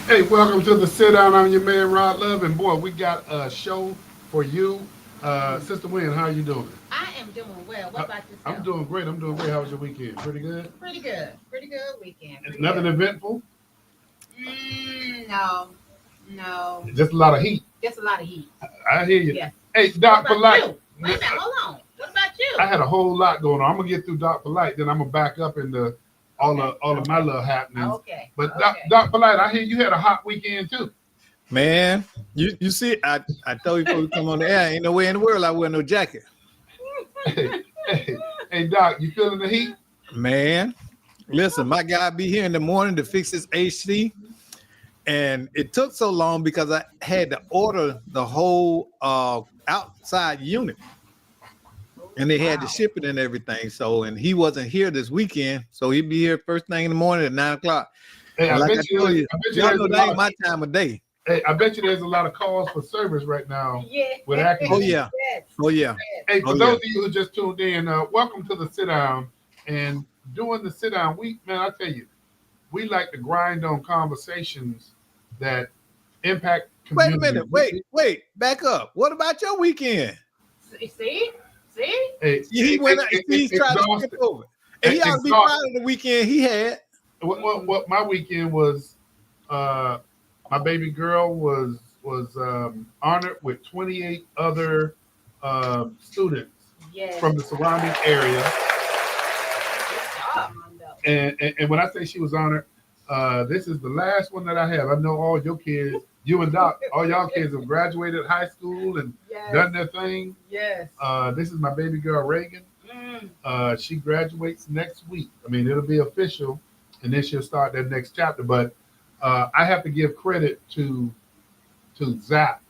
Hey, welcome to the sit down. I'm your man Rod Love, and boy, we got a show for you, Sister Wynn. How you doing? I am doing well. What about I'm yourself? doing great. I'm doing great. How was your weekend? Pretty good. Pretty good. Pretty good weekend. Pretty Nothing good. eventful. No, no. Just a lot of heat. Just a lot of heat. I hear you. Yes. Hey, What Doc about Polite. you? Wait a minute. Hold on. What about you? I had a whole lot going on. I'm gonna get through Doc Polite, then I'm gonna back up into all Okay. of all of my Okay. little happenings. Okay. But Okay. Doc Polite, I hear you had a hot weekend too. Man, you see, I told you before we come on the air, ain't no way in the world I wear no jacket. Hey, hey, hey, Doc, you feeling the heat? Man, listen, my guy be here in the morning to fix his AC, and it took so long because I had to order the whole outside unit, and they had to Wow. ship it and everything. So, and he wasn't here this weekend, so he'd be here first thing in the morning at 9 o'clock. Hey, And like I told you, I bet you y'all there's know a that lot ain't of my time of day. Hey, I bet you there's a lot of calls for service right now Yeah. with air Oh conditioning. yeah, Yes. oh yeah, Yes. Hey, oh for yeah. those of you who just tuned in, welcome to the sit down. And during the sit down, man, I tell you, we like to grind on conversations that impact Wait a communities. minute, wait, back up. What about your weekend? See? See? Hey, He went. He's trying to skip exhausted, over, and he ought to be proud exhausted. of the weekend he had. What my weekend was, my baby girl was honored with 28 other students Yes. from the surrounding area. Good job, Mondo. And when I say she was honored, this is the last one that I have. I know all your kids, you and Doc, all y'all kids have graduated high school and Yes. done their thing. Yes. This is my baby girl Reagan. Mm. She graduates next week. I mean, it'll be official, and then she'll start that next chapter. But I have to give credit to ZAP.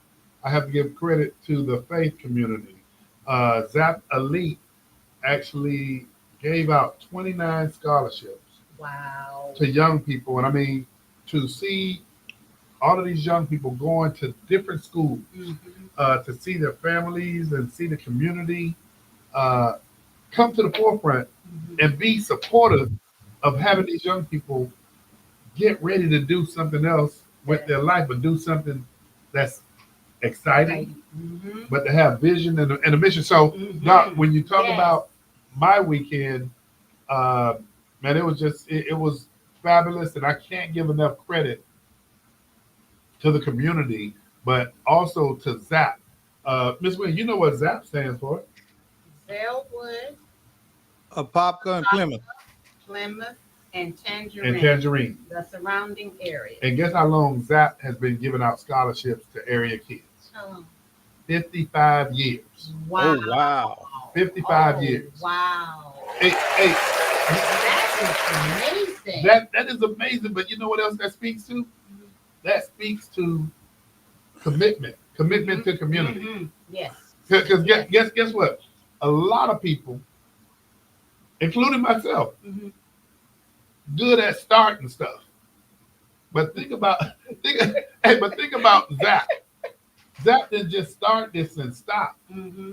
I have to give credit to the faith community. ZAP Elite actually gave out 29 scholarships Wow. to young people. And I mean, to see all of these young people going to different schools, Mhm. to see their families and see the community uh, come to the forefront Mhm. and be supportive of having these young people get ready to do something else with Yes. their life, but do something that's exciting, Exciting. Mm-hmm. but to have vision and a mission. So, Doc, Mm-hmm. when you talk Yes. about my weekend, uh, man, it was just it was fabulous, and I can't give enough credit to the community, but also to ZAP. Miss Wynn, you know what ZAP stands for? Zelwood, A popcorn Plymouth. Plymouth, and And Tangerine, Tangerine. the surrounding area. And guess how long ZAP has been giving out scholarships to area kids? Oh, 55 years. wow. Oh wow. 55 Oh, years. wow. Hey, That is amazing. that is amazing. But you know what else that speaks to? That speaks to commitment to community. Mm-hmm. Yes. Because Yes. guess what? A lot of people, including myself, Mm-hmm. good at starting stuff. But think, think about Zach. Zach didn't just start this and stop. Mm-hmm.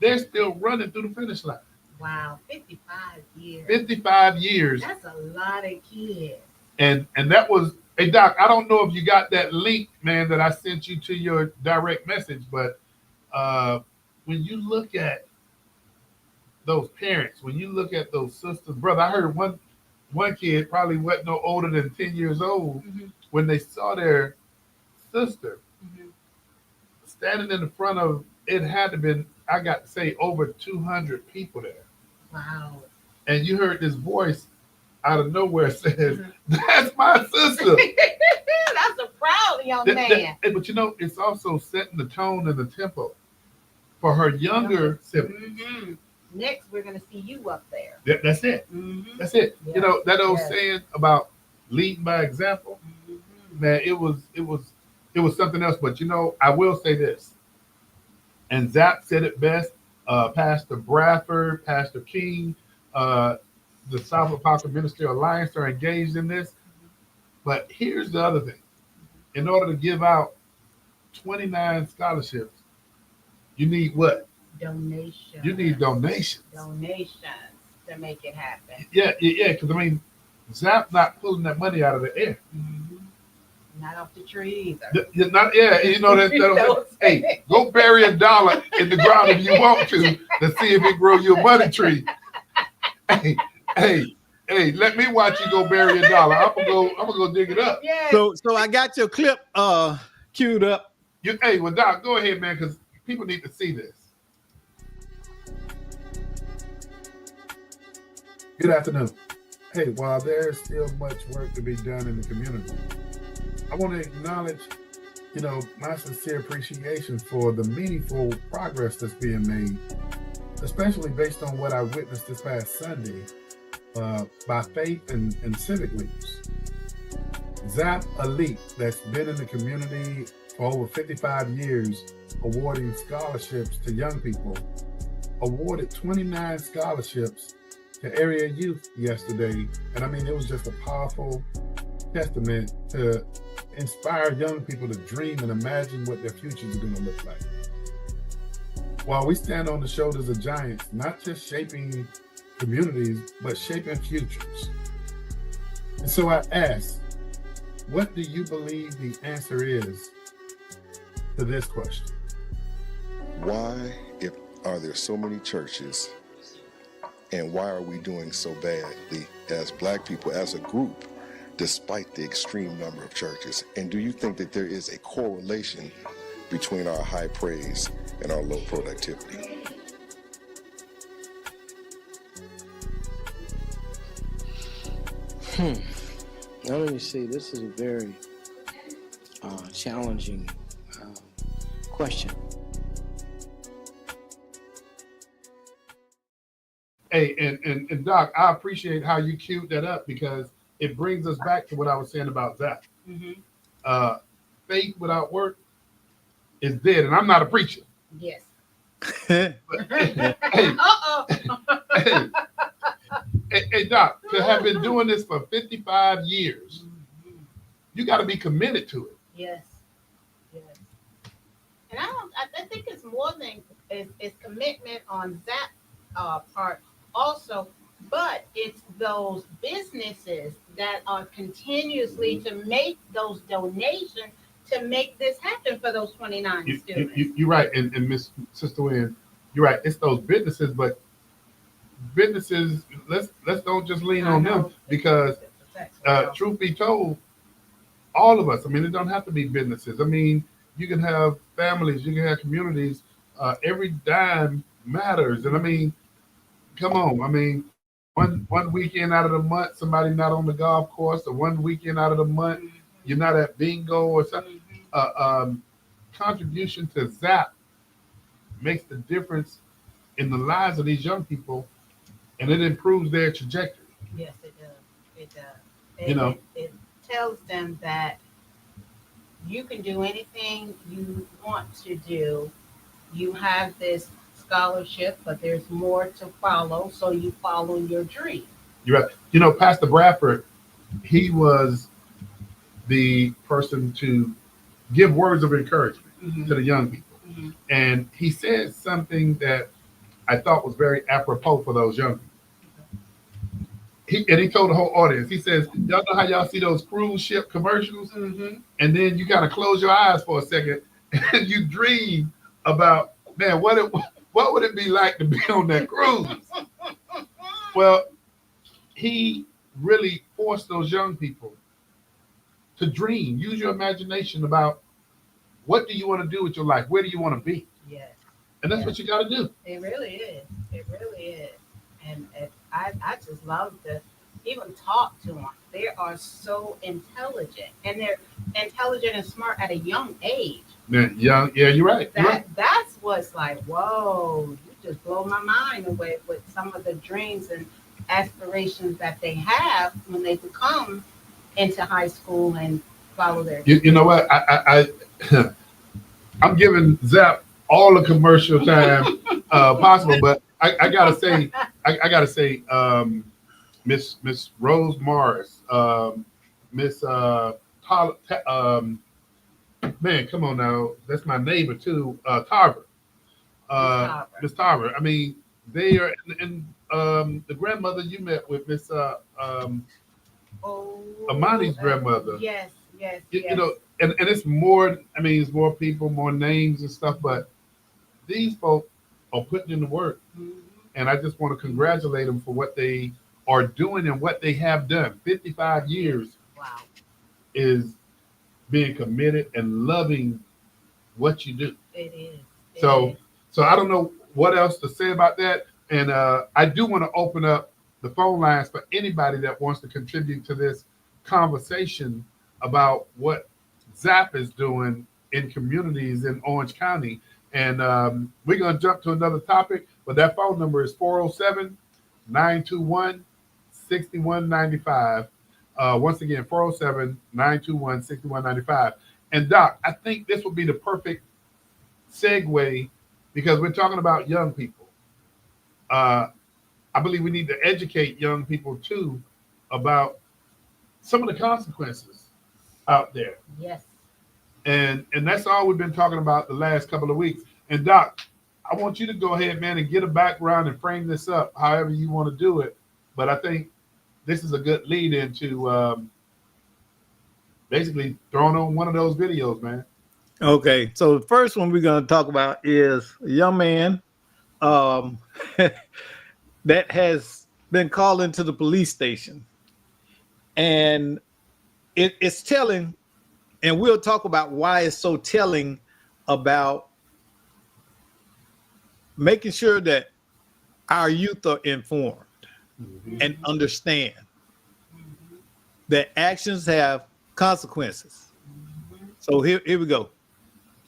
They're still running through the finish line. Wow. 55 years. 55 years, That's a lot of kids. and that was. Hey Doc, I don't know if you got that link, man, that I sent you to your direct message, but uh, when you look at those parents, when you look at those sisters, brother, I heard one kid probably wasn't no older than 10 years old Mm-hmm. when they saw their sister Mm-hmm. standing in the front of it had to been I got to say over 200 people there, Wow. and you heard this voice out of nowhere says, Mhm. "That's my sister." That's a proud young man. But you know, it's also setting the tone and the tempo for her younger siblings. Mm-hmm. Next, we're going to see you up there. That's it. Mm-hmm. That's it. Yeah. You know that old Yes. saying about leading by example. Mm-hmm. Man, it was something else. But you know, I will say this, and Zap said it best. Pastor Bradford, Pastor King, uh, the South Apostle Ministry Alliance are engaged in this. But here's the other thing: in order to give out 29 scholarships, you need what? Donations. You need donations. Donations to make it happen. Yeah. Because I mean, Zap not pulling that money out of the air. Mm-hmm. Not off the tree either. You're not, yeah, you know that. Hey, go bury $1 in the ground if you want to see if it grow you a money tree. Hey, hey, let me watch you go bury $1. I'm gonna go dig it up. Yes. So I got your clip queued up. Hey, well, Doc, go ahead, man, because people need to see this. Good afternoon. Hey, while there's still much work to be done in the community, I want to acknowledge, my sincere appreciation for the meaningful progress that's being made, especially based on what I witnessed this past Sunday by faith and civic leaders. ZAP Elite, that's been in the community for over 55 years, awarding scholarships to young people, awarded 29 scholarships to area youth yesterday. And I mean, it was just a powerful testament to inspire young people to dream and imagine what their futures are going to look like. While we stand on the shoulders of giants, not just shaping communities, but shaping futures. And so I ask, what do you believe the answer is to this question? Why are there so many churches, and why are we doing so badly as Black people, as a group, despite the extreme number of churches? And do you think that there is a correlation between our high praise and our low productivity? Now let me see. This is a very challenging question. Hey, and Doc, I appreciate how you queued that up because it brings us back to what I was saying about Zach. Mm-hmm. Faith without work is dead, and I'm not a preacher. Yes. But, hey, Uh-oh. hey, Doc, to have been doing this for 55 years, you got to be committed to it. Yes. Yes. And I think it's more than it's commitment on that part also, but it's those businesses that are continuously to make those donations to make this happen for those 29 students. You're right, and Miss Sister Wynn, you're right. It's those businesses, but businesses, let's don't just lean on them because truth be told, all of us, I mean, it don't have to be businesses. I mean, you can have families, you can have communities. Every dime matters. And I mean, come on. I mean, one weekend out of the month, somebody not on the golf course, or one weekend out of the month, you're not at bingo or something. Contribution to ZAP makes the difference in the lives of these young people, and it improves their trajectory. Yes, it does. It does. It tells them that you can do anything you want to do. You have this scholarship, but there's more to follow, so you follow your dream. You're right. Pastor Bradford, he was the person to give words of encouragement to the young people. Mm-hmm. And he said something that I thought was very apropos for those young people. He told the whole audience, he says, y'all know how y'all see those cruise ship commercials? Mm-hmm. And then you kind of close your eyes for a second and you dream about, man, what would it be like to be on that cruise? Well, he really forced those young people to dream. Use your imagination about what do you want to do with your life? Where do you want to be? Yes. And that's what you got to do. It really is. It really is. And I just love to even talk to them. They are so intelligent, and they're intelligent and smart at a young age. Yeah, you're right. That's what's like, whoa, you just blow my mind away with some of the dreams and aspirations that they have when they become into high school and follow their dreams. You know what? I'm giving Zap all the commercial time possible, but I gotta say, Miss Rose Morris, Miss man, come on now, that's my neighbor too, Tarver, Miss Tarver. I mean, they are, and the grandmother you met with, Miss Amani's grandmother. Yes. Yes. You know, and it's more. I mean, it's more people, more names and stuff. But these folks are putting in the work, and I just want to congratulate them for what they are doing and what they have done. 55 years Wow. is being committed and loving what you do. It is. It So, is. so I don't know what else to say about that. And I do want to open up the phone lines for anybody that wants to contribute to this conversation about what ZAP is doing in communities in Orange County. And we're going to jump to another topic, but that phone number is 407 921 6195. Once again, 407 921 6195. And Doc, I think this would be the perfect segue because we're talking about young people. I believe we need to educate young people too about some of the consequences out there. Yes. And that's all we've been talking about the last couple of weeks. And Doc, I want you to go ahead, man, and get a background and frame this up however you want to do it. But I think this is a good lead into basically throwing on one of those videos, man. Okay, so the first one we're going to talk about is a young man that has been called into the police station. And it's telling, and we'll talk about why it's so telling about making sure that our youth are informed and understand that actions have consequences. So here we go.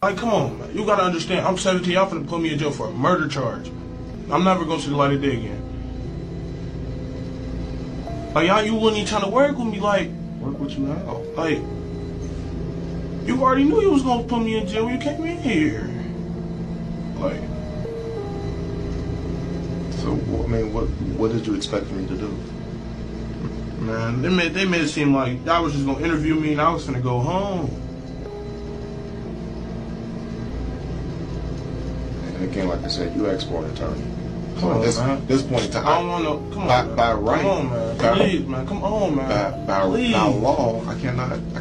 Like, come on, man. You gotta understand, I'm 17, y'all finna put me in jail for a murder charge. I'm never gonna see the light of day again. Like, y'all, you wouldn't even trying to work with me, like, work with you now. Like, you already knew you was gonna put me in jail when you came in here. Like, so, I mean, what did you expect me to do? man, they made it seem like y'all was just gonna interview me and I was finna go home. And again, like I said, you asked for an attorney. So Come on, at this point in time, I don't want no. Come on, by man. right, Come on, man. by- Please, man. Come on, man. Please. by law, I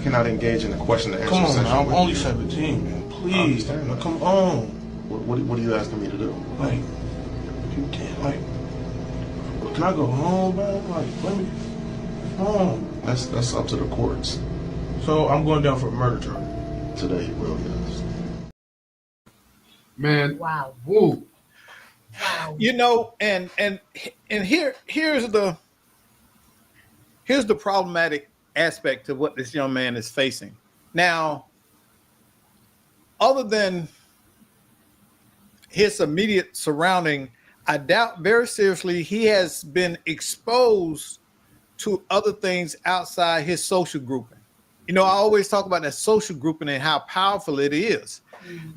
cannot engage in a question and answer Come on, session. man. I'm with only you. 17, man. I Please, understand man. that. Come on. What are you asking me to do? Like, you can't, like, can I go home, man? Like, let me home. That's up to the courts. So I'm going down for a murder charge. Today, you will, yes. Man, Wow. woo. Wow. You know, and here's the problematic aspect of what this young man is facing. Now, other than his immediate surrounding, I doubt very seriously he has been exposed to other things outside his social grouping. You know, I always talk about that social grouping and how powerful it is.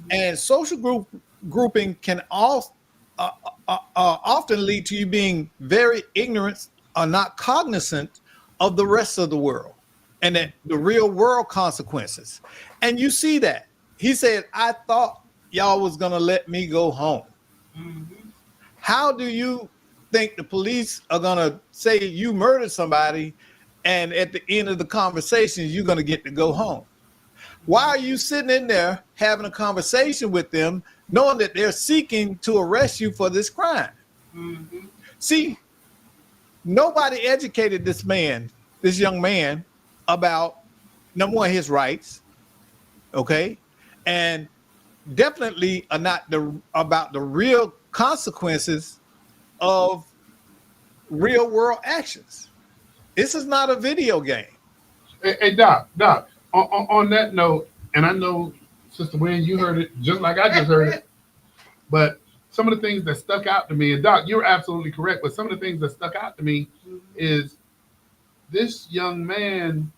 And social grouping can often lead to you being very ignorant or not cognizant of the rest of the world and that the real world consequences. And you see that. He said, I thought y'all was going to let me go home. How do you think the police are going to say you murdered somebody and at the end of the conversation, you're going to get to go home? Why are you sitting in there having a conversation with them, knowing that they're seeking to arrest you for this crime? See, nobody educated this young man, about, number one, his rights, okay? And definitely about the real consequences of real world actions. This is not a video game. Hey, Doc, on that note, and I know, Sister Wynn, you heard it just like I just heard it, but some of the things that stuck out to me, and Doc, you're absolutely correct, but some of the things that stuck out to me is this young man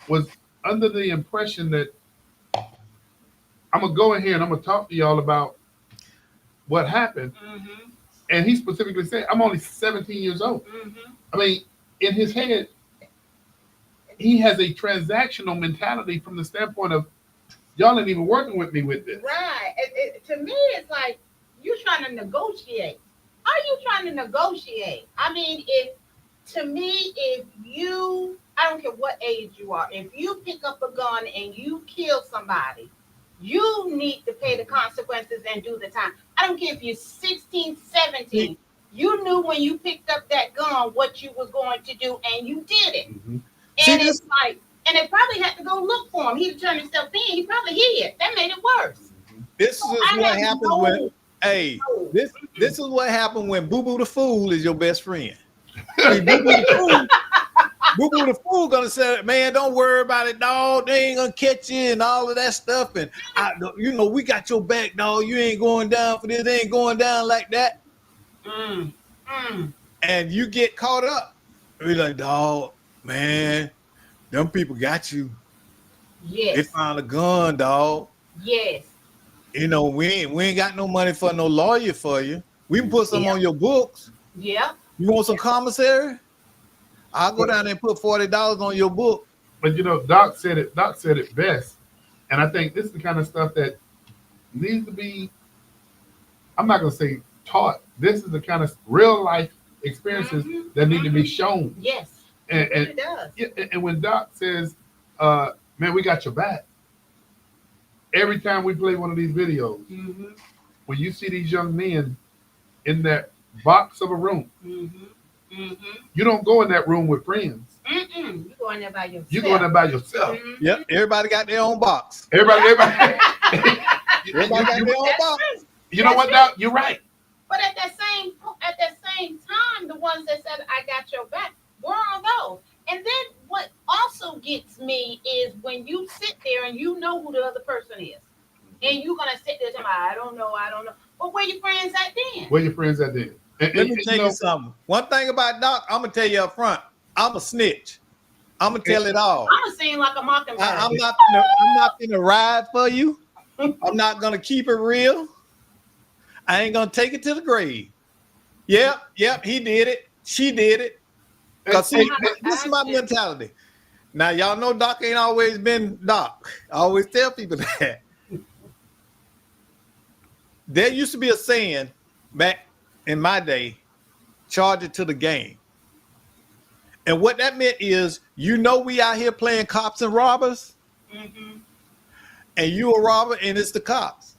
was under the impression that I'm going to go in here and I'm going to talk to y'all about what happened. And he specifically said, I'm only 17 years old. I mean, in his head, he has a transactional mentality from the standpoint of y'all ain't even working with me with this. Right. To me, it's like you're trying to negotiate. Are you trying to negotiate? I mean, if you I don't care what age you are. If you pick up a gun and you kill somebody, you need to pay the consequences and do the time. I don't care if you're 16, 17. You knew when you picked up that gun what you was going to do, and you did it. Mhm. And it's like, and they probably had to go look for him. He'd turn himself in. He probably hid. That made it worse. This So is I what have happens no- when, hey, this is what happened when Boo Boo the Fool is your best friend. See, Boo Boo the Fool gonna say, man, don't worry about it, dog. They ain't gonna catch you and all of that stuff. And we got your back, dog. You ain't going down for this. They ain't going down like that. And you get caught up. You're like, dog, man, them people got you. Yes. They found a gun, dog. Yes. We ain't got no money for no lawyer for you. We can put some on your books. Yeah. You want some commissary? I'll go down there and put $40 on your book. But Doc said it best. And I think this is the kind of stuff that needs to be, I'm not gonna say taught. This is the kind of real life experiences that need to be shown. Yes. And It really does. and when Doc says, man, we got your back. Every time we play one of these videos, when you see these young men in that box of a room, you don't go in that room with friends. You go in there by yourself. You go in there by yourself. Yep, everybody got their own box. Everybody Everybody got their own box. You know what, Doc? You're right. But at that same time, the ones that said I got your back, where are those? And then what also gets me is when you sit there and you know who the other person is, and you're gonna sit there and say, I don't know. But where your friends at then? Where your friends at then? Let me tell you something. One thing about Doc, I'm gonna tell you up front. I'm a snitch. I'm gonna tell it all. I'm gonna sing like a mockingbird. I'm not gonna ride for you. I'm not gonna keep it real. I ain't gonna take it to the grave. Yep, he did it. She did it. Because see, this is my mentality. Now, y'all know Doc ain't always been Doc. I always tell people that. There used to be a saying back in my day, charge it to the game. And what that meant is, we out here playing cops and robbers, and you a robber and it's the cops.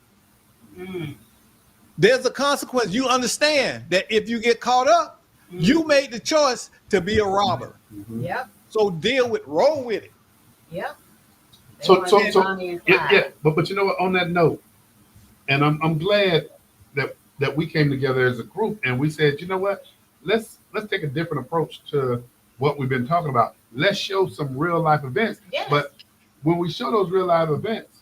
There's a consequence. You understand that if you get caught up, you made the choice to be a robber. Yep. So roll with it. Yep. So yeah. But you know what? On that note, and I'm glad that we came together as a group and we said, you know what? Let's take a different approach to what we've been talking about. Let's show some real life events. Yes. But when we show those real life events,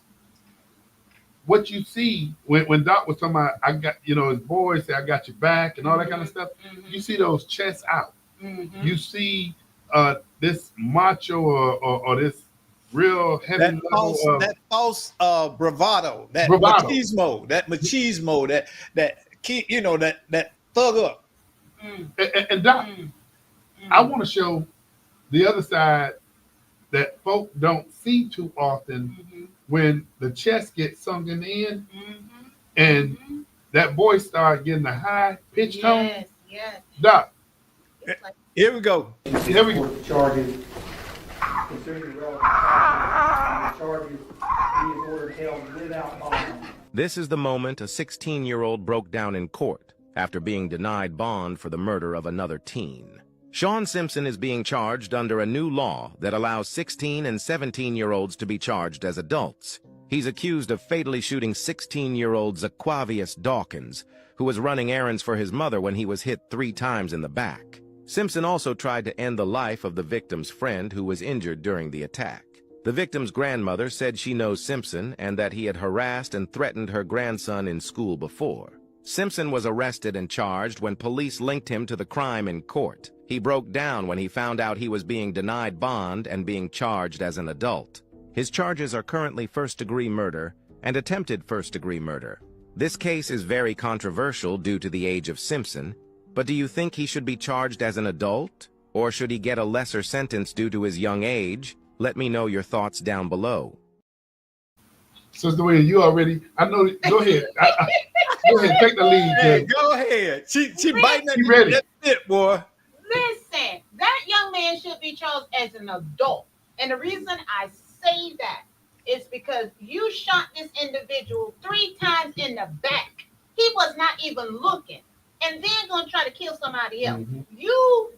what you see when Doc was talking about, I got, his boys say, I got your back and all that kind of stuff. You see those chests out. You see this macho or this real heavy that false bravado, that machismo, that thug up. And Doc, I want to show the other side that folk don't see too often when the chest gets sunken in and that voice start getting a high pitch tone. Yes. Doc, here we go. Charges concerning relevant charges being ordered held without bond. This is the moment a 16-year-old broke down in court after being denied bond for the murder of another teen. Sean Simpson is being charged under a new law that allows 16 and 17-year-olds to be charged as adults. He's accused of fatally shooting 16-year-old Zaquavius Dawkins, who was running errands for his mother when he was hit 3 times in the back. Simpson also tried to end the life of the victim's friend who was injured during the attack. The victim's grandmother said she knows Simpson and that he had harassed and threatened her grandson in school before. Simpson was arrested and charged when police linked him to the crime in court. He broke down when he found out he was being denied bond and being charged as an adult. His charges are currently first-degree murder and attempted first-degree murder. This case is very controversial due to the age of Simpson, but do you think he should be charged as an adult, or should he get a lesser sentence due to his young age? Let me know your thoughts down below. Sister William, you already, I know, go ahead. Go ahead, take the lead. Hey, go ahead. She biting at ready. That's it, boy. Listen, that young man man should be charged as an adult. And the reason I say that is because you shot this individual 3 times in the back. He was not even looking. And then gonna try to kill somebody else. Mhm. You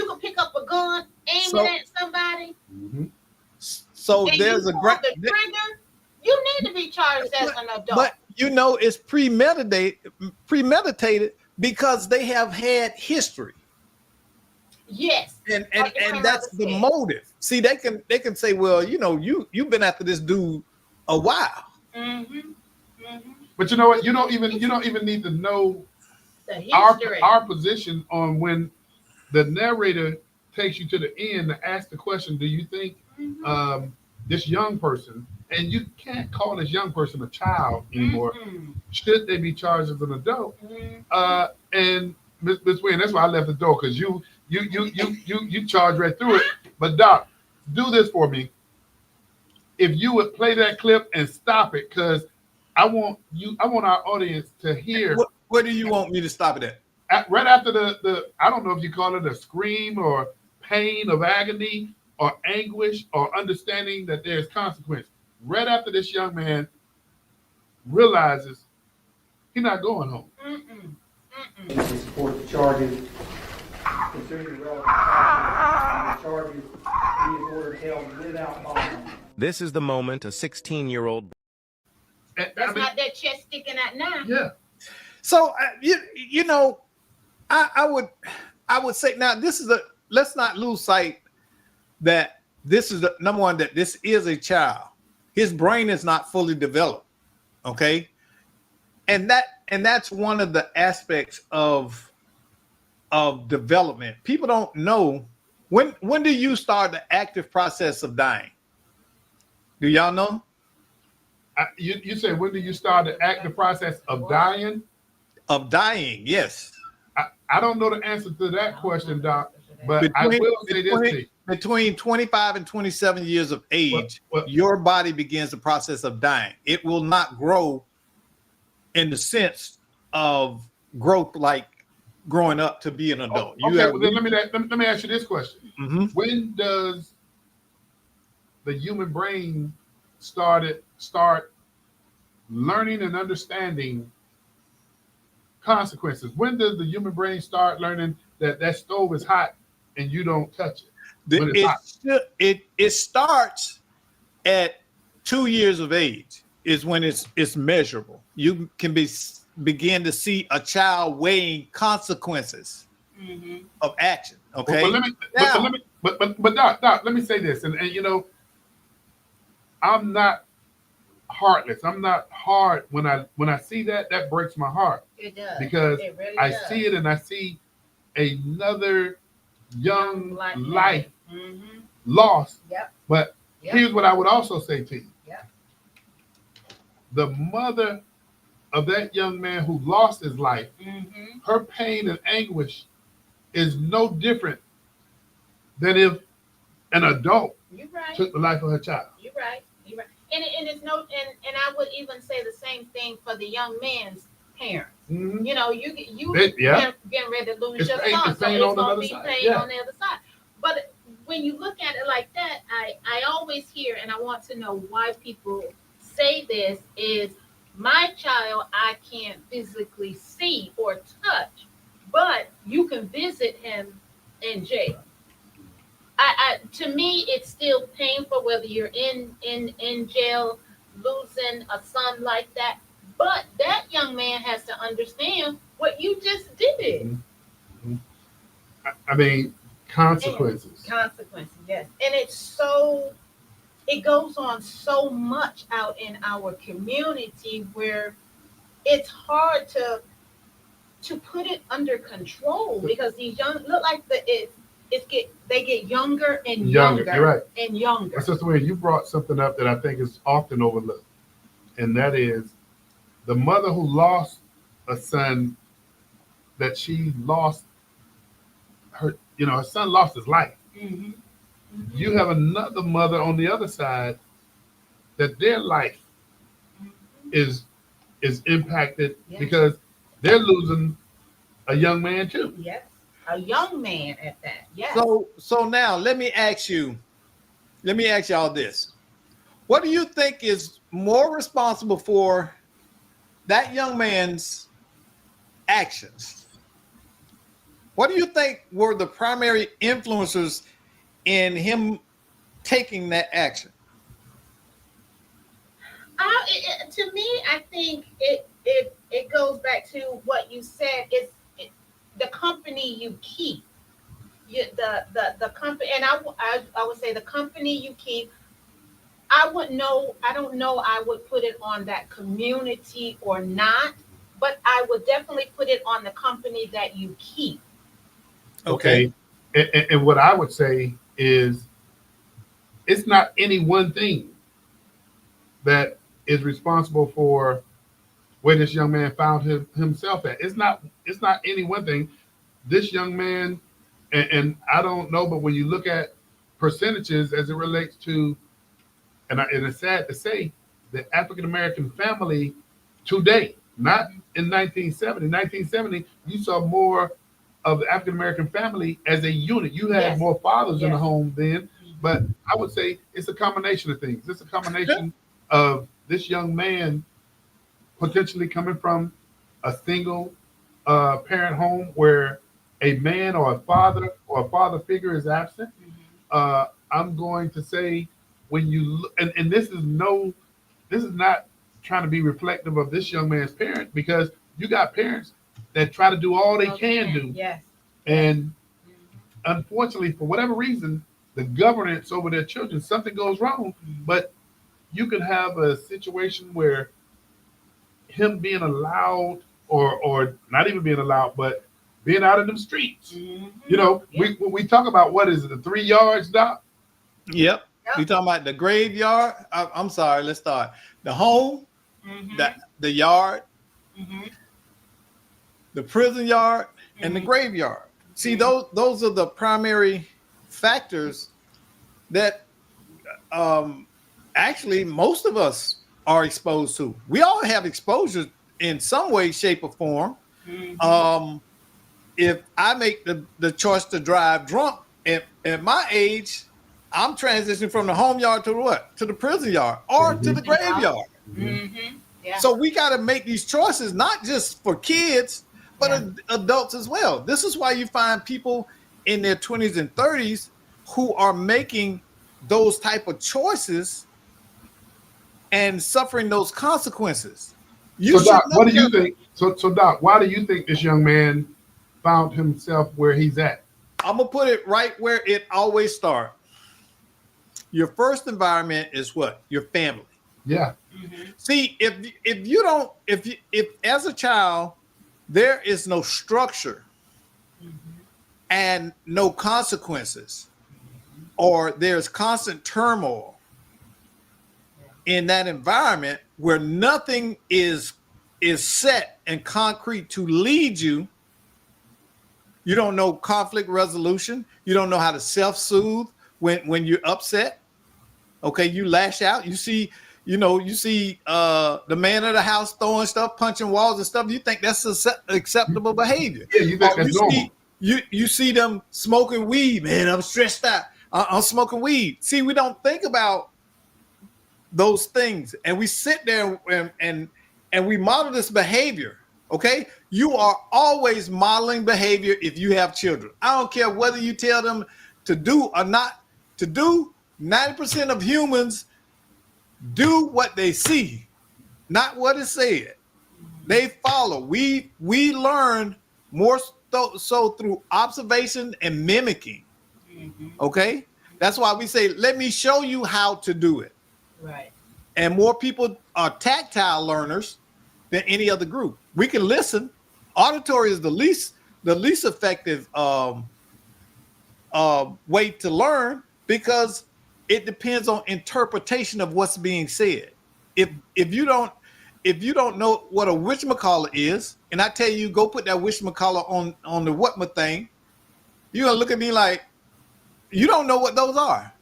can pick up a gun, aim it at somebody, Mhm. So and there's you a pull great, the trigger. You need to be charged as an adult. but you know it's premeditated because they have had history. Yes. And Like your that's grandmother the said. motive. See, they can say, well, you know, you've been after this dude a while. Mm-hmm. Mm-hmm. But you know what? You don't even need to know The history. our position on when the narrator takes you to the end to ask the question, do you think this young person, and you can't call this young person a child anymore, should they be charged as an adult? And Ms. Wynn, that's why I left the door, because you charged right through it. But Doc, do this for me. If you would play that clip and stop it, because I want our audience to hear. Where do you want me to stop it at? Right after the I don't know if you call it a scream or pain of agony or anguish or understanding that there's consequence. Right after this young man realizes he's not going home. To support the charges, considering the relevant factors, the charges, he is ordered held without bond. This is the moment a 16-year-old. That's not that chest sticking out now. Yeah. So you know, I would say now let's not lose sight that this is the number one, that this is a child. His brain is not fully developed. Okay. And that's one of the aspects of development. People don't know when do you start the active process of dying? Do y'all know? You said, when do you start the active process of dying? Of dying, yes. I don't know the answer to that question, Doc, but I will say this to you. Between 25 and 27 years of age, your body begins the process of dying. It will not grow in the sense of growth like growing up to be an adult. Okay, well, then let me ask you this question. Mm-hmm. When does the human brain start learning and understanding consequences? When does the human brain start learning that stove is hot and you don't touch it? When it's hot. It starts at 2 years of age is when it's measurable. You can begin to see a child weighing consequences of action. Okay. But Doc, let me say this, and you know, I'm not heartless. I'm not hard when I see that breaks my heart. It does. Because it really I does. see it, and I see another young life lost. Yep. But here's what I would also say to you. Yep. The mother of that young man who lost his life, her pain and anguish is no different than if an adult took the life of her child. You're right. You're right. And it's and I would even say the same thing for the young man's parents. You know, you getting ready to lose your son, so it's gonna be pain on the other side. But when you look at it like that, I always hear, and I want to know why people say this, is my child I can't physically see or touch, but you can visit him in jail. To me, it's still painful whether you're in jail losing a son like that. But that young man has to understand what you just did. I mean, consequences. Consequences, yes. And it goes on so much out in our community where it's hard to put it under control, because these young look like they get younger and younger. You're right. And younger. Sister Wynn, you brought something up that I think is often overlooked, and that is the mother who lost a son, that she lost her son lost his life. You have another mother on the other side that their life is impacted because they're losing a young man too. Yes. A young man at that. Yes. So now let me ask y'all this. What do you think is more responsible for that young man's actions? What do you think were the primary influencers in him taking that action? To me, I think it goes back to what you said. The company you keep. The company, and I would say the company you keep. I don't know. I would put it on that community or not, but I would definitely put it on the company that you keep. Okay. And what I would say is it's not any one thing that is responsible for where this young man found himself at. It's not any one thing. This young man, and I don't know, but when you look at percentages as it relates to, and it's sad to say, the African American family today, not in 1970. 1970, you saw more of the African American family as a unit. You had Yes. more fathers in the Yes. home then, but I would say it's a combination of things. It's a combination of this young man potentially coming from a single parent home where a man or a father figure is absent. I'm going to say when you look, and this is not trying to be reflective of this young man's parent, because you got parents that try to do all they can do, Yes. and unfortunately, for whatever reason, the governance over their children, something goes wrong. But you could have a situation where him being allowed, or not even being allowed, but being out in them streets. You know, we talk about, what is it, the 3 yards, Doc? Yep. We talking about the graveyard. I'm sorry. Let's start. The home, the yard, the prison yard, and the graveyard. See, those are the primary factors that actually most of us are exposed to. We all have exposure in some way, shape, or form. If I make the choice to drive drunk at my age, I'm transitioning from the home yard to what? To the prison yard or to the graveyard. Yeah. So we got to make these choices, not just for kids, but adults as well. This is why you find people in their 20s and 30s who are making those type of choices and suffering those consequences. So Doc, what do you think? So Doc, why do you think this young man found himself where he's at? I'm gonna put it right where it always starts. Your first environment is what? Your family. Yeah. See, if as a child there is no structure and no consequences, or there's constant turmoil in that environment where nothing is set and concrete to lead you. You don't know conflict resolution. You don't know how to self-soothe when you're upset. Okay, you lash out. You see the man of the house throwing stuff, punching walls and stuff. You think that's acceptable behavior. Yeah, you think that's normal. You see them smoking weed. Man, I'm stressed out. I'm smoking weed. See, we don't think about those things, and we sit there and we model this behavior. Okay, you are always modeling behavior if you have children. I don't care whether you tell them to do or not to do. 90% of humans do what they see, not what is said. They follow. We learn more so through observation and mimicking. Okay, that's why we say, let me show you how to do it. Right. And more people are tactile learners than any other group. We can listen. Auditory is the least effective way to learn, because it depends on interpretation of what's being said. If you don't know what a whatchamacallit is, and I tell you, go put that whatchamacallit on the whatma thing, you're gonna look at me like you don't know what those are.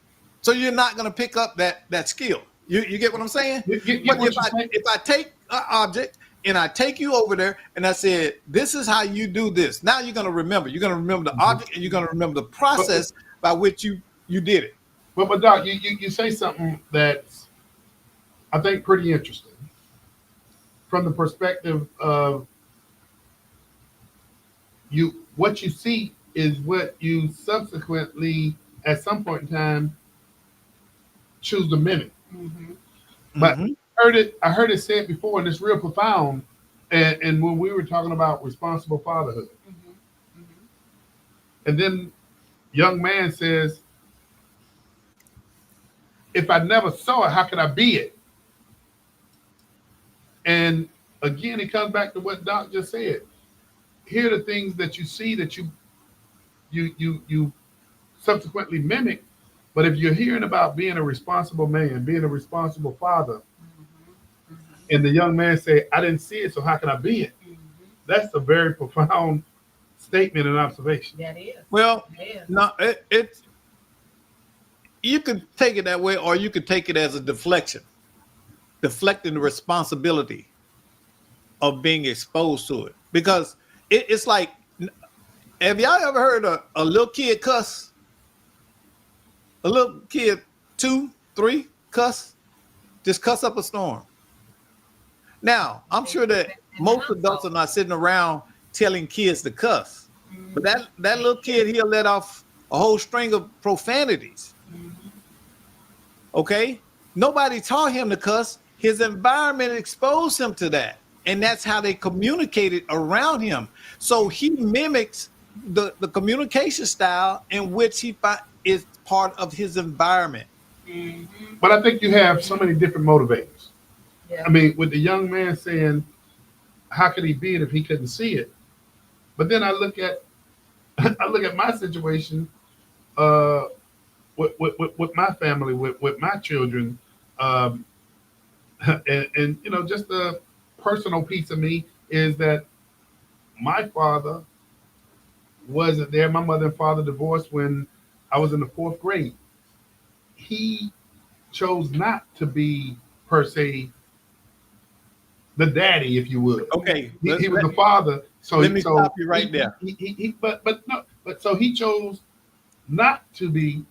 So you're not gonna pick up that skill. You get what I'm saying? But if I take an object and I take you over there and I said, this is how you do this. Now you're going to remember. You're going to remember the object and you're going to remember the process by which you did it. But Doc, you say something that's, I think, pretty interesting from the perspective of what you see is what you subsequently, at some point in time, choose to mimic. But I heard it said before, and it's real profound. And when we were talking about responsible fatherhood, and then young man says, if I never saw it, how could I be it? And again, it comes back to what Doc just said. Here are the things that you see that you subsequently mimic. But if you're hearing about being a responsible man, being a responsible father, and the young man say, I didn't see it, so how can I be it? That's a very profound statement and observation. That is. Well, no, it's you could take it that way, or you could take it as a deflecting the responsibility of being exposed to it. Because it's like, have y'all ever heard a little kid cuss? A little kid, 2, 3, cuss? Just cuss up a storm. Now, I'm sure that most adults are not sitting around telling kids to cuss. But that little kid, he'll let off a whole string of profanities. Okay? Nobody taught him to cuss. His environment exposed him to that. And that's how they communicated around him. So he mimics the communication style in which he is part of his environment. But I think you have so many different motivators. Yeah. I mean, with the young man saying, how could he be it if he couldn't see it? But then I look at my situation with my family, with my children, and you know, just the personal piece of me is that my father wasn't there. My mother and father divorced when I was in the 4th grade. He chose not to be, per se, the daddy, if you would. Okay. He was the father. So let me stop you right there. But so he chose not to be,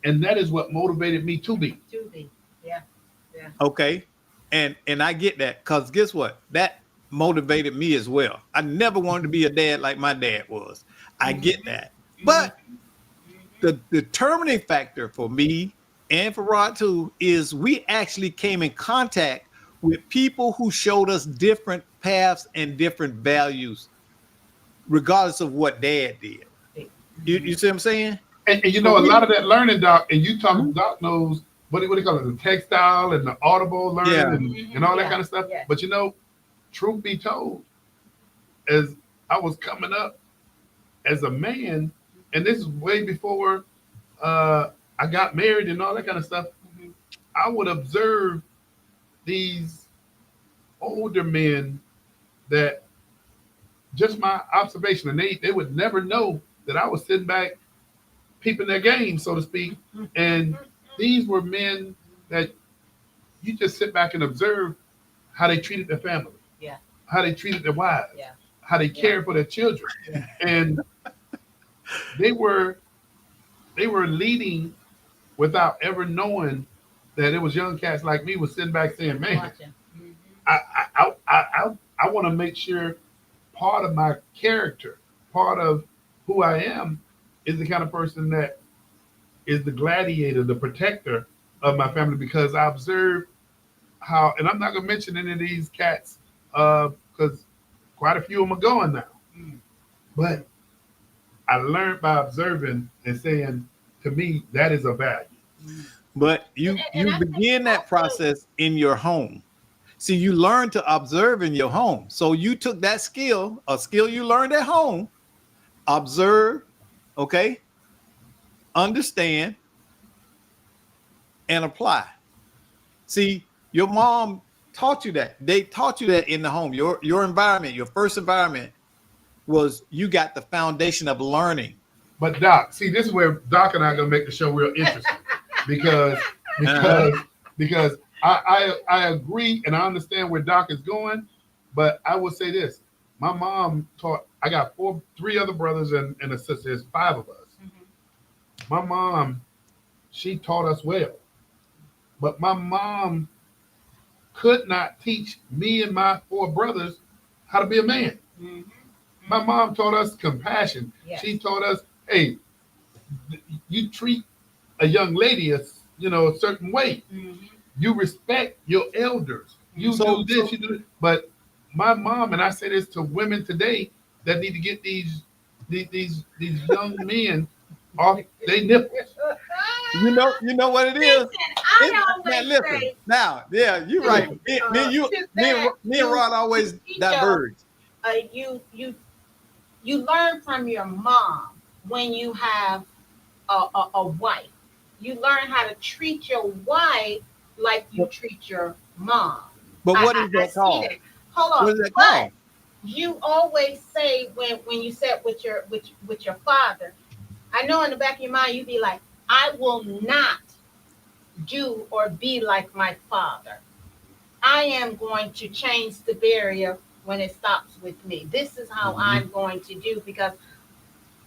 and that is what motivated me to be. Yeah. Okay. And I get that, because guess what? That motivated me as well. I never wanted to be a dad like my dad was. I get that. But the determining factor for me and for Rod too is we actually came in contact with people who showed us different paths and different values, regardless of what dad did. You see what I'm saying? And you know, a lot of that learning, Doc, and you talk, Doc knows what do you call it, the textile and the audible learning and all that kind of stuff. Yeah. But you know, truth be told, as I was coming up as a man, and this is way before I got married and all that kind of stuff, I would observe these older men that just my observation, and they would never know that I was sitting back peeping their game, so to speak. And these were men that you just sit back and observe how they treated their family, how they treated their wives, how they cared for their children. And they were leading without ever knowing that it was young cats like me was sitting back saying, man, I want to make sure part of my character, part of who I am, is the kind of person that is the gladiator, the protector of my family, because I observed how, and I'm not going to mention any of these cats because quite a few of them are gone now. But I learned by observing and saying, to me, that is a value. But you begin that process in your home. See, you learn to observe in your home. So you took that skill, a skill you learned at home, observe, okay, understand, and apply. See, your mom taught you that. They taught you that in the home. Your environment, your first environment was you got the foundation of learning. But Doc, see, this is where Doc and I are gonna make the show real interesting because I agree and I understand where Doc is going, But I will say this: my mom taught. I got three other brothers and a sister. There's five of us. My mom, she taught us well, but my mom could not teach me and my four brothers how to be a man. My mom taught us compassion. Yes. She taught us, hey, you treat a young lady a certain way. You respect your elders. You do this, you do this. But my mom, and I say this to women today that need to get these young men off their nipples. You know what it is. Listen, Now, yeah, you're right. Me and Rod always diverge. You learn from your mom when you have a wife. You learn how to treat your wife like you treat your mom. But what is that called? Hold on. What is that called? You always say when you sit with your father, I know in the back of your mind you be like, I will not do or be like my father. I am going to change the barrier when it stops with me. This is how I'm going to do, because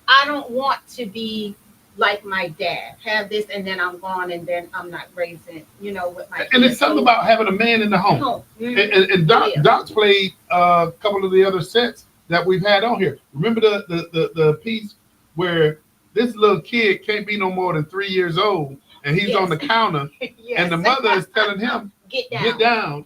I don't want to be like my dad, have this and then I'm gone and then I'm not raising, with my And it's something about having a man in the home. And Doc's played a couple of the other sets that we've had on here. Remember the piece where this little kid can't be no more than 3 years old and he's on the counter and the mother is telling him, get down.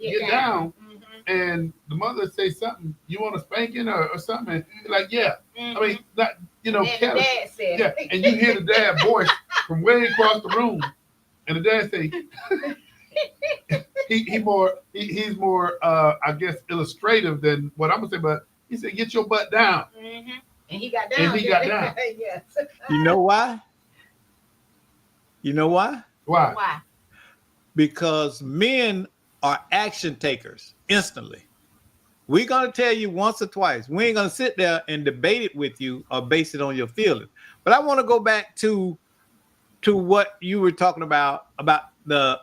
And the mother say something, you want a spanking or something? And he's like, yeah. I mean, not, Kelly. Yeah. And you hear the dad voice from way across the room. And the dad say, he's more I guess illustrative than what I'm gonna say, but he said, get your butt down. And he got down. Yes. You know why? Why? Because men are action takers instantly. We're going to tell you once or twice. We ain't going to sit there and debate it with you or base it on your feelings. But I want to go back to what you were talking about the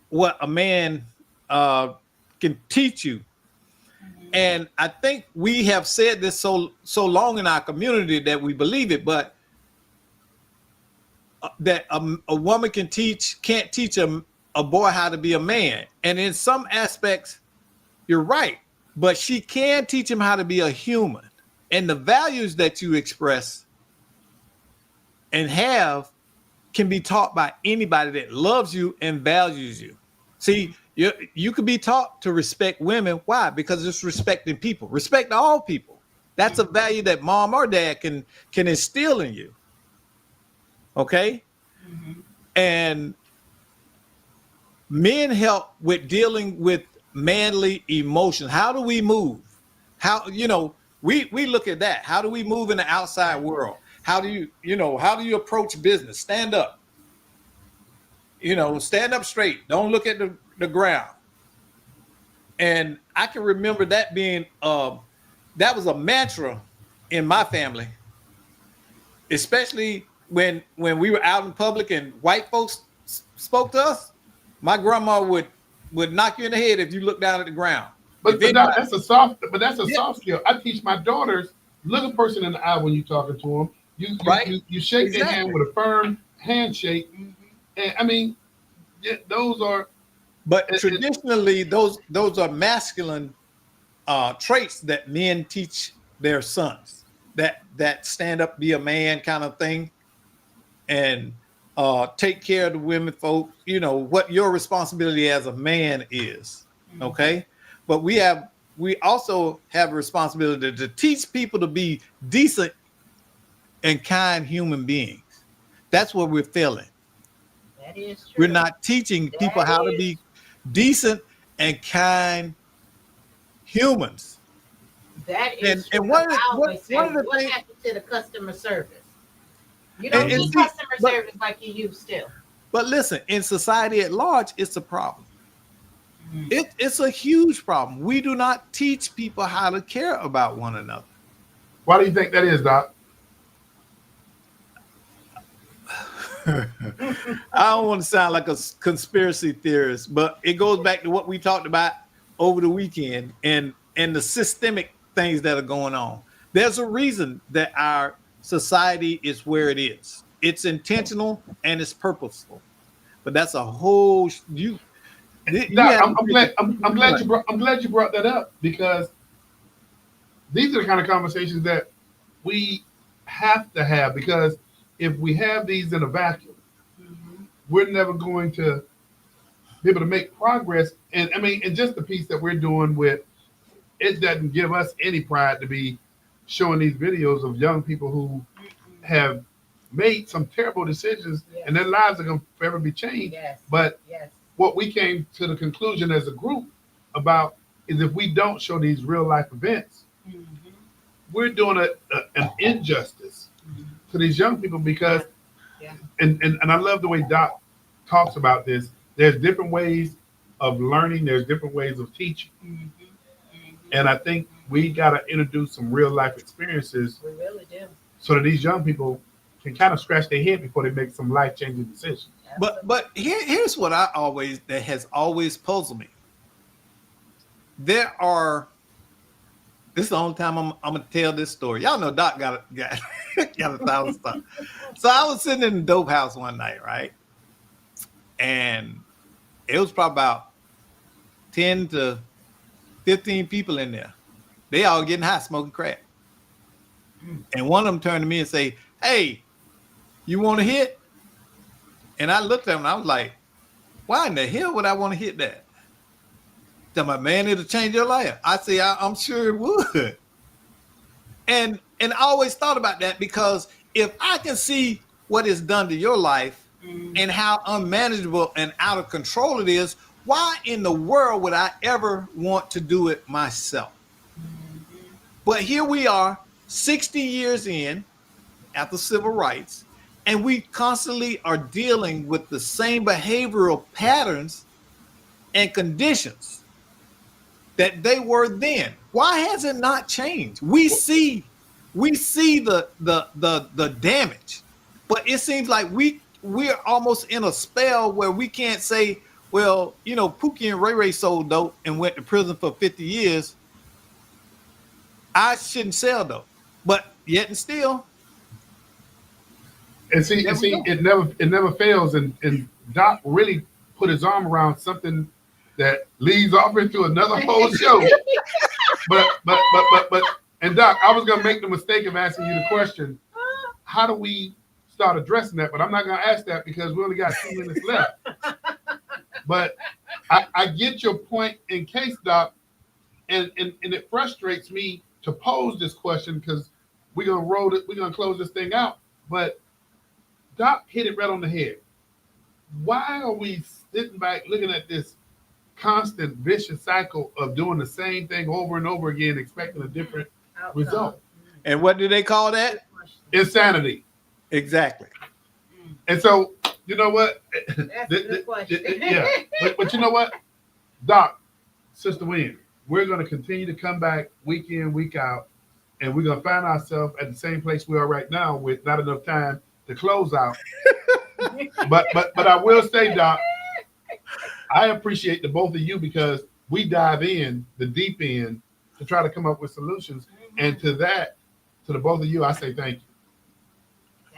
what a man can teach you. And I think we have said this so long in our community that we believe it, but that a woman can't teach a boy how to be a man. And in some aspects, you're right, but she can teach him how to be a human. And the values that you express and have can be taught by anybody that loves you and values you. See, you could be taught to respect women. Why? Because it's respecting people. Respect all people. That's a value that mom or dad can instill in you. Okay? And men help with dealing with manly emotions. How do we move? How, we look at that. How do we move in the outside world? How do you approach business? Stand up. Stand up straight. Don't look at the ground. And I can remember that being that was a mantra in my family, especially when we were out in public and white folks spoke to us. My grandma would knock you in the head if you look down at the ground. But that's a soft skill. I teach my daughters, look a person in the eye when you're talking to them. You shake their hand with a firm handshake. And I mean, those are. But traditionally, those are masculine traits that men teach their sons. That stand up, be a man kind of thing, and take care of the women folk. What your responsibility as a man is. Okay, but we also have a responsibility to teach people to be decent and kind human beings. That's what we're failing. That is true. We're not teaching people how to be decent and kind humans. That is true. And one of the things, what happened to the customer service? You don't need customer service like you used to. But listen, in society at large, it's a problem. It's a huge problem. We do not teach people how to care about one another. Why do you think that is, Doc? I don't want to sound like a conspiracy theorist, but it goes back to what we talked about over the weekend and the systemic things that are going on. There's a reason that our society is where it is. It's intentional and it's purposeful. But that's a whole Doc, I'm glad you brought that up, because these are the kind of conversations that we have to have, because if we have these in a vacuum, we're never going to be able to make progress. And I mean, and just the piece that we're doing with it doesn't give us any pride to be showing these videos of young people who have made some terrible decisions, and their lives are going to forever be changed. But what we came to the conclusion as a group about is if we don't show these real life events, we're doing an injustice to these young people, because and I love the way Doc talks about this. There's different ways of learning, there's different ways of teaching. And I think we got to introduce some real life experiences. We really do. So that these young people can kind of scratch their head before they make some life changing decisions. But here's what that has always puzzled me. This is the only time I'm gonna tell this story. Y'all know Doc got 1,000 stuff. So I was sitting in the dope house one night, right? And it was probably about 10 to 15 people in there. They all getting high, smoking crack. And one of them turned to me and say, "Hey, you want to hit?" And I looked at him and I was like, "Why in the hell would I want to hit that?" Tell my man, it'll change your life. I say, I'm sure it would. And I always thought about that, because if I can see what it's done to your life and how unmanageable and out of control it is, why in the world would I ever want to do it myself? But here we are, 60 years in, after civil rights, and we constantly are dealing with the same behavioral patterns and conditions that they were then. Why has it not changed? We see the damage, but it seems like we're almost in a spell where we can't say, well, you know, Pookie and Ray Ray sold dope and went to prison for 50 years. I shouldn't sell dope, but yet and still. And see, it never fails. And Doc really put his arm around something that leads off into another whole show. but and Doc, I was gonna make the mistake of asking you the question, how do we start addressing that? But I'm not gonna ask that because we only got 2 minutes left. But I get your point in case, Doc, and it frustrates me to pose this question because we're gonna close this thing out. But Doc hit it right on the head. Why are we sitting back looking at this constant vicious cycle of doing the same thing over and over again, expecting a different result? And what do they call that? Insanity. Exactly. And so, you know what? That's a good question. Yeah. But you know what? Doc, Sister Wynn, we're going to continue to come back week in, week out, and we're going to find ourselves at the same place we are right now with not enough time to close out. But I will say, Doc, I appreciate the both of you because we dive in the deep end to try to come up with solutions. And to the both of you, I say thank you.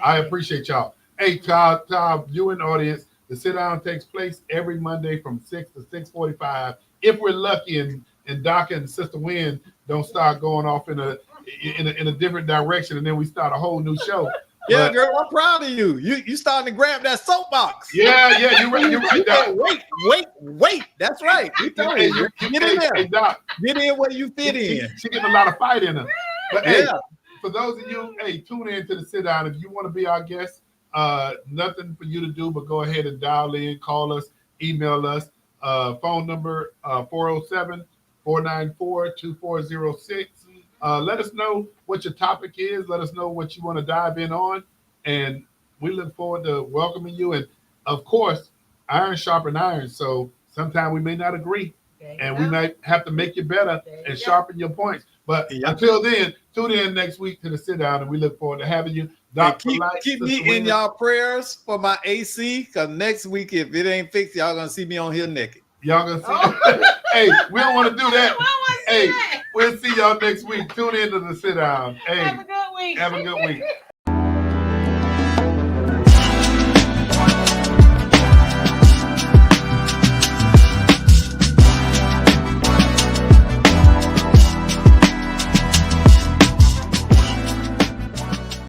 I appreciate y'all. Hey, to our viewing audience, the sit down takes place every Monday from 6 to 6:45. If we're lucky and Doc and Sister Wynn don't start going off in a different direction, and then we start a whole new show. Yeah, girl, I'm proud of you. You starting to grab that soapbox. Yeah, you're right. Doc. Wait. That's right. Get in there. Hey, Doc, get in where you fit in. She getting a lot of fight in her. But hey, for those of you, tune in to the sit down. If you want to be our guest, nothing for you to do but go ahead and dial in, call us, email us. Phone number 407-494-2406. Let us know what your topic is. Let us know what you want to dive in on. And we look forward to welcoming you. And of course, iron sharpen iron. So sometimes we may not agree. And we might have to make you better and sharpen your points. But until then, tune in next week to the sit down. And we look forward to having you. Keep me in y'all prayers for my AC. Because next week, if it ain't fixed, y'all going to see me on here naked. Y'all gonna see. Oh. Hey, we don't want to do that. I wanna see Hey, that. we'll see y'all next week. Tune into the sit down. Hey, Have a good week. have a good week.